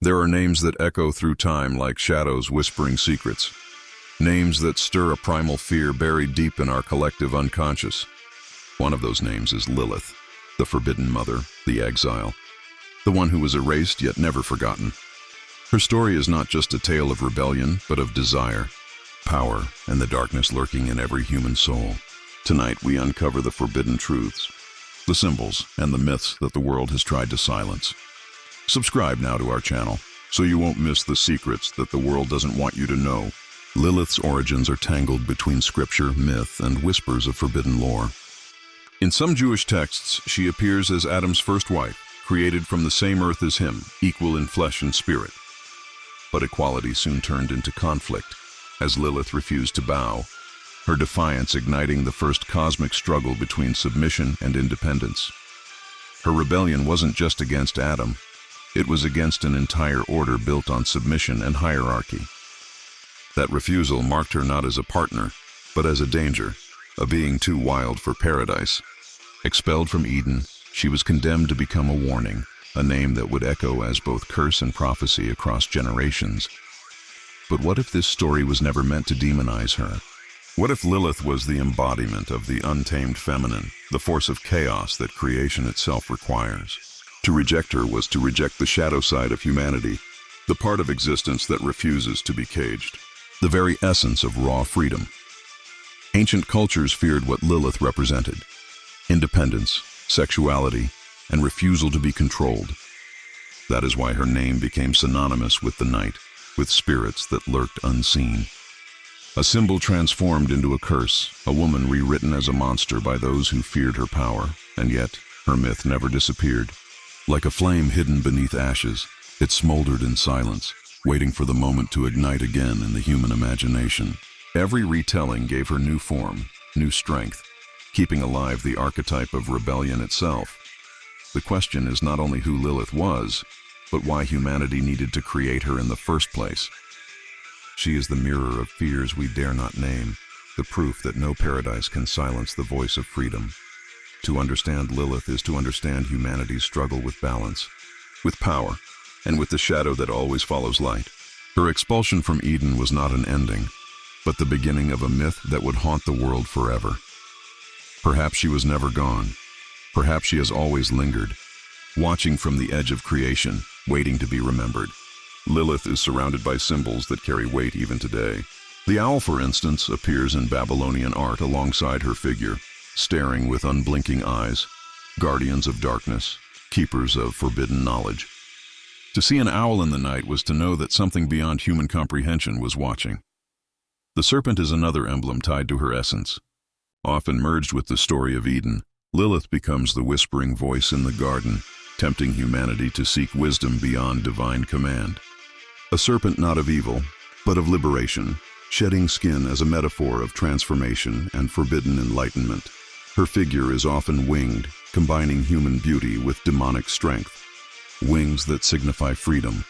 There are names that echo through time like shadows whispering secrets. Names that stir a primal fear buried deep in our collective unconscious. One of those names is Lilith, the forbidden mother, the exile, the one who was erased yet never forgotten. Her story is not just a tale of rebellion, but of desire, power, and the darkness lurking in every human soul. Tonight we uncover the forbidden truths, the symbols, and the myths that the world has tried to silence. Subscribe now to our channel, so you won't miss the secrets that the world doesn't want you to know. Lilith's origins are tangled between scripture, myth, and whispers of forbidden lore. In some Jewish texts, she appears as Adam's first wife, created from the same earth as him, equal in flesh and spirit. But equality soon turned into conflict, as Lilith refused to bow, her defiance igniting the first cosmic struggle between submission and independence. Her rebellion wasn't just against Adam, it was against an entire order built on submission and hierarchy. That refusal marked her not as a partner, but as a danger, a being too wild for paradise. Expelled from Eden, she was condemned to become a warning, a name that would echo as both curse and prophecy across generations. But what if this story was never meant to demonize her? What if Lilith was the embodiment of the untamed feminine, the force of chaos that creation itself requires? To reject her was to reject the shadow side of humanity, the part of existence that refuses to be caged, the very essence of raw freedom. Ancient cultures feared what Lilith represented: independence, sexuality, and refusal to be controlled. That is why her name became synonymous with the night, with spirits that lurked unseen. A symbol transformed into a curse, a woman rewritten as a monster by those who feared her power, and yet her myth never disappeared. Like a flame hidden beneath ashes, it smoldered in silence, waiting for the moment to ignite again in the human imagination. Every retelling gave her new form, new strength, keeping alive the archetype of rebellion itself. The question is not only who Lilith was, but why humanity needed to create her in the first place. She is the mirror of fears we dare not name, the proof that no paradise can silence the voice of freedom. To understand Lilith is to understand humanity's struggle with balance, with power, and with the shadow that always follows light. Her expulsion from Eden was not an ending, but the beginning of a myth that would haunt the world forever. Perhaps she was never gone. Perhaps she has always lingered, watching from the edge of creation, waiting to be remembered. Lilith is surrounded by symbols that carry weight even today. The owl, for instance, appears in Babylonian art alongside her figure, staring with unblinking eyes, guardians of darkness, keepers of forbidden knowledge. To see an owl in the night was to know that something beyond human comprehension was watching. The serpent is another emblem tied to her essence. Often merged with the story of Eden, Lilith becomes the whispering voice in the garden, tempting humanity to seek wisdom beyond divine command. A serpent not of evil, but of liberation, shedding skin as a metaphor of transformation and forbidden enlightenment. Her figure is often winged, combining human beauty with demonic strength. Wings that signify freedom,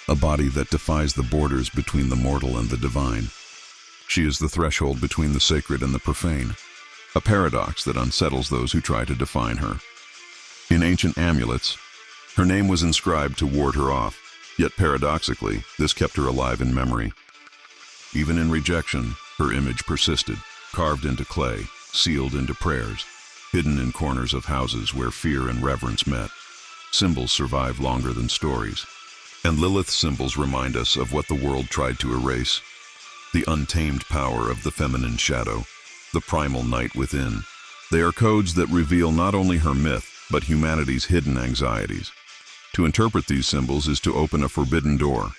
a body that defies the borders between the mortal and the divine. She is the threshold between the sacred and the profane, a paradox that unsettles those who try to define her. In ancient amulets, her name was inscribed to ward her off, yet paradoxically, this kept her alive in memory. Even in rejection, her image persisted, carved into clay, sealed into prayers, hidden in corners of houses where fear and reverence met. Symbols survive longer than stories. And Lilith's symbols remind us of what the world tried to erase: the untamed power of the feminine shadow, the primal night within. They are codes that reveal not only her myth, but humanity's hidden anxieties. To interpret these symbols is to open a forbidden door,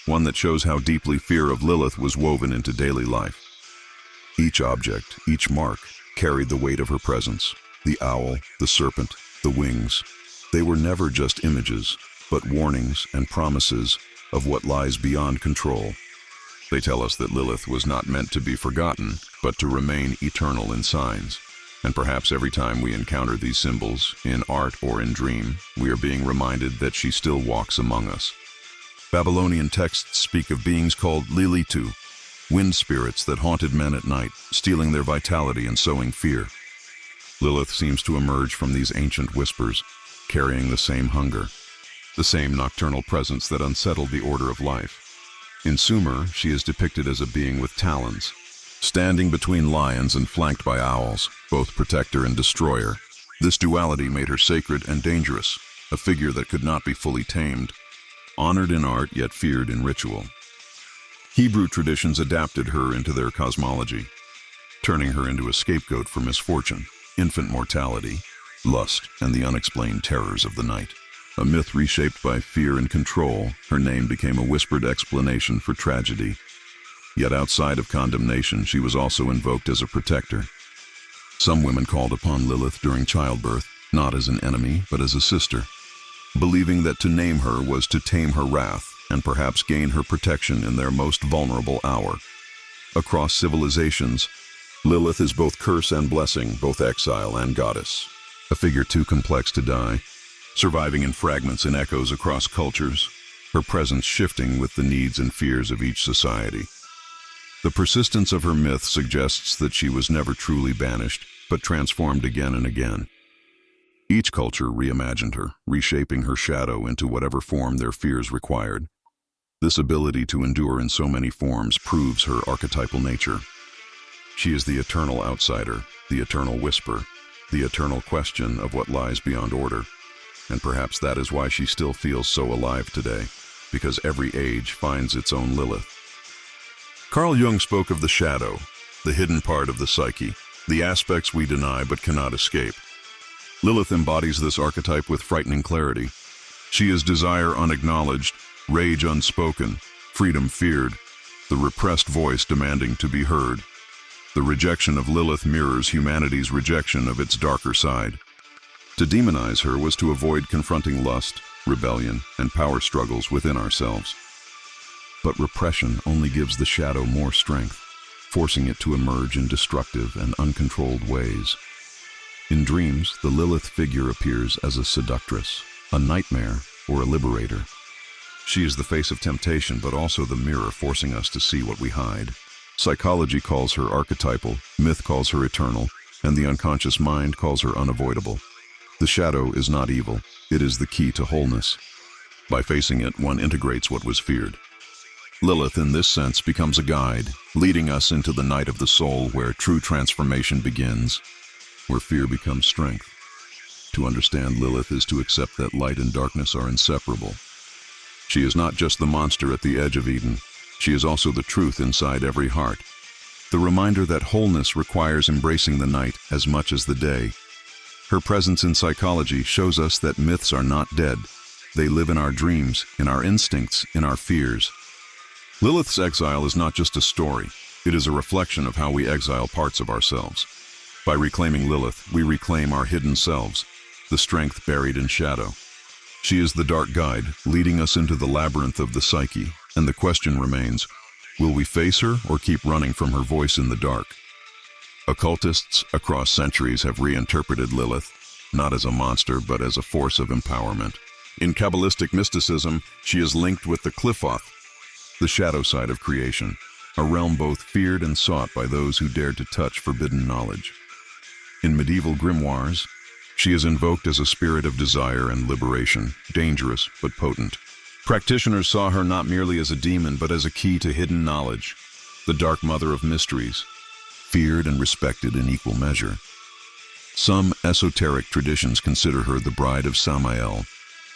one that shows how deeply fear of Lilith was woven into daily life. Each object, each mark, carried the weight of her presence. The owl, the serpent, the wings. They were never just images, but warnings and promises of what lies beyond control. They tell us that Lilith was not meant to be forgotten, but to remain eternal in signs. And perhaps every time we encounter these symbols, in art or in dream, we are being reminded that she still walks among us. Babylonian texts speak of beings called Lilith, wind spirits that haunted men at night, stealing their vitality and sowing fear. Lilith seems to emerge from these ancient whispers, carrying the same hunger. the same nocturnal presence that unsettled the order of life. In Sumer, she is depicted as a being with talons, standing between lions and flanked by owls, both protector and destroyer. This duality made her sacred and dangerous, a figure that could not be fully tamed, honored in art yet feared in ritual. Hebrew traditions adapted her into their cosmology, turning her into a scapegoat for misfortune, infant mortality, lust, and the unexplained terrors of the night. A myth reshaped by fear and control, her name became a whispered explanation for tragedy. Yet outside of condemnation, she was also invoked as a protector. Some women called upon Lilith during childbirth, not as an enemy, but as a sister, believing that to name her was to tame her wrath and perhaps gain her protection in their most vulnerable hour. Across civilizations, Lilith is both curse and blessing, both exile and goddess. A figure too complex to die, surviving in fragments and echoes across cultures, her presence shifting with the needs and fears of each society. The persistence of her myth suggests that she was never truly banished, but transformed again and again. Each culture reimagined her, reshaping her shadow into whatever form their fears required. This ability to endure in so many forms proves her archetypal nature. She is the eternal outsider, the eternal whisper, the eternal question of what lies beyond order. And perhaps that is why she still feels so alive today, because every age finds its own Lilith. Carl Jung spoke of the shadow, the hidden part of the psyche, the aspects we deny but cannot escape. Lilith embodies this archetype with frightening clarity. She is desire unacknowledged, rage unspoken, freedom feared, the repressed voice demanding to be heard. The rejection of Lilith mirrors humanity's rejection of its darker side. To demonize her was to avoid confronting lust, rebellion, and power struggles within ourselves. But repression only gives the shadow more strength, forcing it to emerge in destructive and uncontrolled ways. In dreams, the Lilith figure appears as a seductress, a nightmare, or a liberator. She is the face of temptation, but also the mirror forcing us to see what we hide. Psychology calls her archetypal, myth calls her eternal, and the unconscious mind calls her unavoidable. The shadow is not evil, it is the key to wholeness. By facing it, one integrates what was feared. Lilith, in this sense, becomes a guide, leading us into the night of the soul where true transformation begins, where fear becomes strength. To understand Lilith is to accept that light and darkness are inseparable. She is not just the monster at the edge of Eden, she is also the truth inside every heart. The reminder that wholeness requires embracing the night as much as the day. Her presence in psychology shows us that myths are not dead. They live in our dreams, in our instincts, in our fears. Lilith's exile is not just a story, it is a reflection of how we exile parts of ourselves. By reclaiming Lilith, we reclaim our hidden selves, the strength buried in shadow. She is the dark guide, leading us into the labyrinth of the psyche, and the question remains, will we face her or keep running from her voice in the dark? Occultists across centuries have reinterpreted Lilith, not as a monster, but as a force of empowerment. In Kabbalistic mysticism, she is linked with the Qliphoth, the shadow side of creation, a realm both feared and sought by those who dared to touch forbidden knowledge. In medieval grimoires, she is invoked as a spirit of desire and liberation, dangerous but potent. Practitioners saw her not merely as a demon, but as a key to hidden knowledge, the dark mother of mysteries, feared and respected in equal measure. Some esoteric traditions consider her the bride of Samael,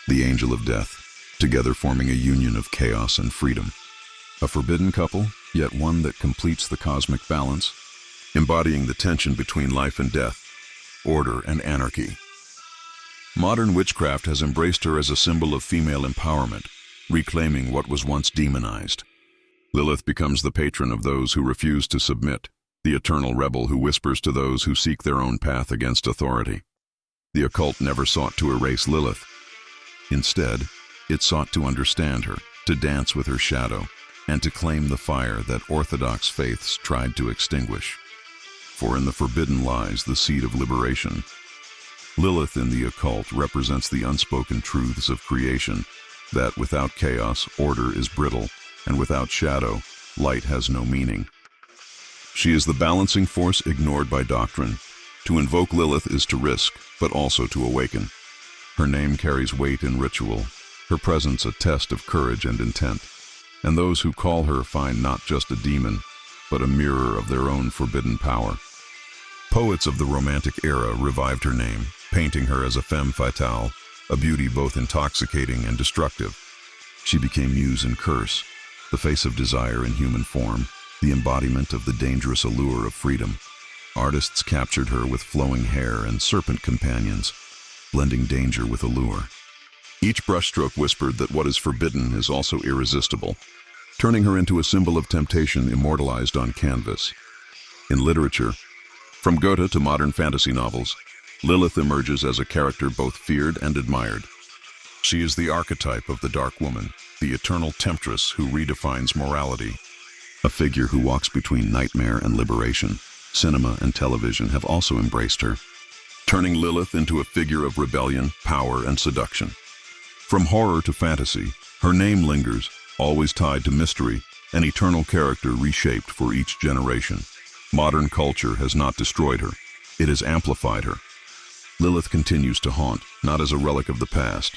the angel of death, together forming a union of chaos and freedom. A forbidden couple, yet one that completes the cosmic balance, embodying the tension between life and death, order and anarchy. Modern witchcraft has embraced her as a symbol of female empowerment, reclaiming what was once demonized. Lilith becomes the patron of those who refuse to submit, the eternal rebel who whispers to those who seek their own path against authority. The occult never sought to erase Lilith. Instead, it sought to understand her, to dance with her shadow, and to claim the fire that orthodox faiths tried to extinguish. For in the forbidden lies the seed of liberation. Lilith in the occult represents the unspoken truths of creation, that without chaos, order is brittle, and without shadow, light has no meaning. She is the balancing force ignored by doctrine. To invoke Lilith is to risk, but also to awaken. Her name carries weight in ritual, her presence a test of courage and intent, and those who call her find not just a demon, but a mirror of their own forbidden power. Poets of the Romantic era revived her name, painting her as a femme fatale, a beauty both intoxicating and destructive. She became muse and curse, the face of desire in human form, the embodiment of the dangerous allure of freedom. Artists captured her with flowing hair and serpent companions, blending danger with allure. Each brushstroke whispered that what is forbidden is also irresistible, turning her into a symbol of temptation immortalized on canvas. In literature, from Goethe to modern fantasy novels, Lilith emerges as a character both feared and admired. She is the archetype of the dark woman, the eternal temptress who redefines morality. A figure who walks between nightmare and liberation. Cinema and television have also embraced her, turning Lilith into a figure of rebellion, power, and seduction. From horror to fantasy, her name lingers, always tied to mystery, an eternal character reshaped for each generation. Modern culture has not destroyed her, it has amplified her. Lilith continues to haunt, not as a relic of the past,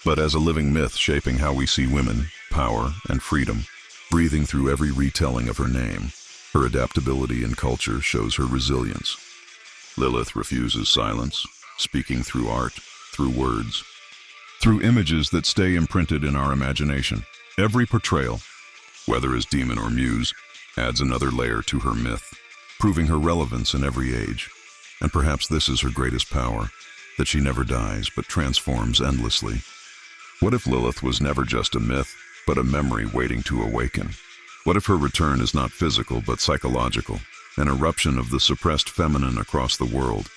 but as a living myth shaping how we see women, power, and freedom, breathing through every retelling of her name. Her adaptability in culture shows her resilience. Lilith refuses silence, speaking through art, through words, through images that stay imprinted in our imagination. Every portrayal, whether as demon or muse, adds another layer to her myth, proving her relevance in every age. And perhaps this is her greatest power, that she never dies but transforms endlessly. What if Lilith was never just a myth, but a memory waiting to awaken? What if her return is not physical but psychological, an eruption of the suppressed feminine across the world,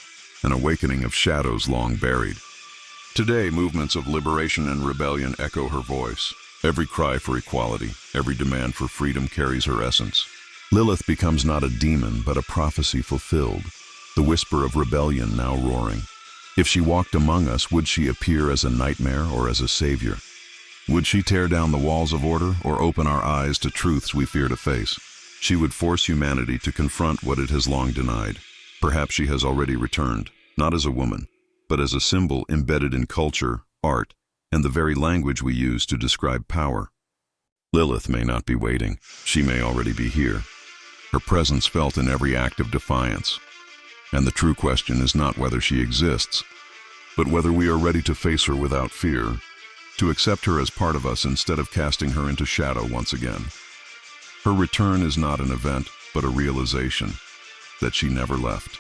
an awakening of shadows long buried? Today, movements of liberation and rebellion echo her voice. Every cry for equality, every demand for freedom carries her essence. Lilith becomes not a demon but a prophecy fulfilled, the whisper of rebellion now roaring. If she walked among us, would she appear as a nightmare or as a savior? Would she tear down the walls of order or open our eyes to truths we fear to face? She would force humanity to confront what it has long denied. Perhaps she has already returned, not as a woman, but as a symbol embedded in culture, art, and the very language we use to describe power. Lilith may not be waiting. She may already be here. Her presence felt in every act of defiance. And the true question is not whether she exists, but whether we are ready to face her without fear, to accept her as part of us instead of casting her into shadow once again. Her return is not an event, but a realization that she never left.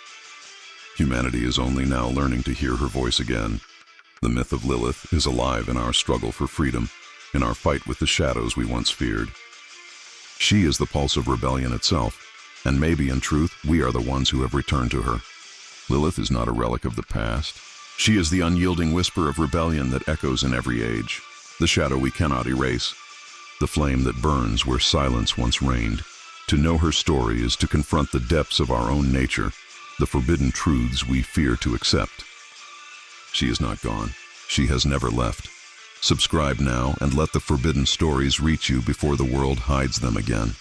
Humanity is only now learning to hear her voice again. The myth of Lilith is alive in our struggle for freedom, in our fight with the shadows we once feared. She is the pulse of rebellion itself, and maybe in truth, we are the ones who have returned to her. Lilith is not a relic of the past. She is the unyielding whisper of rebellion that echoes in every age, the shadow we cannot erase, the flame that burns where silence once reigned. To know her story is to confront the depths of our own nature, the forbidden truths we fear to accept. She is not gone. She has never left. Subscribe now and let the forbidden stories reach you before the world hides them again.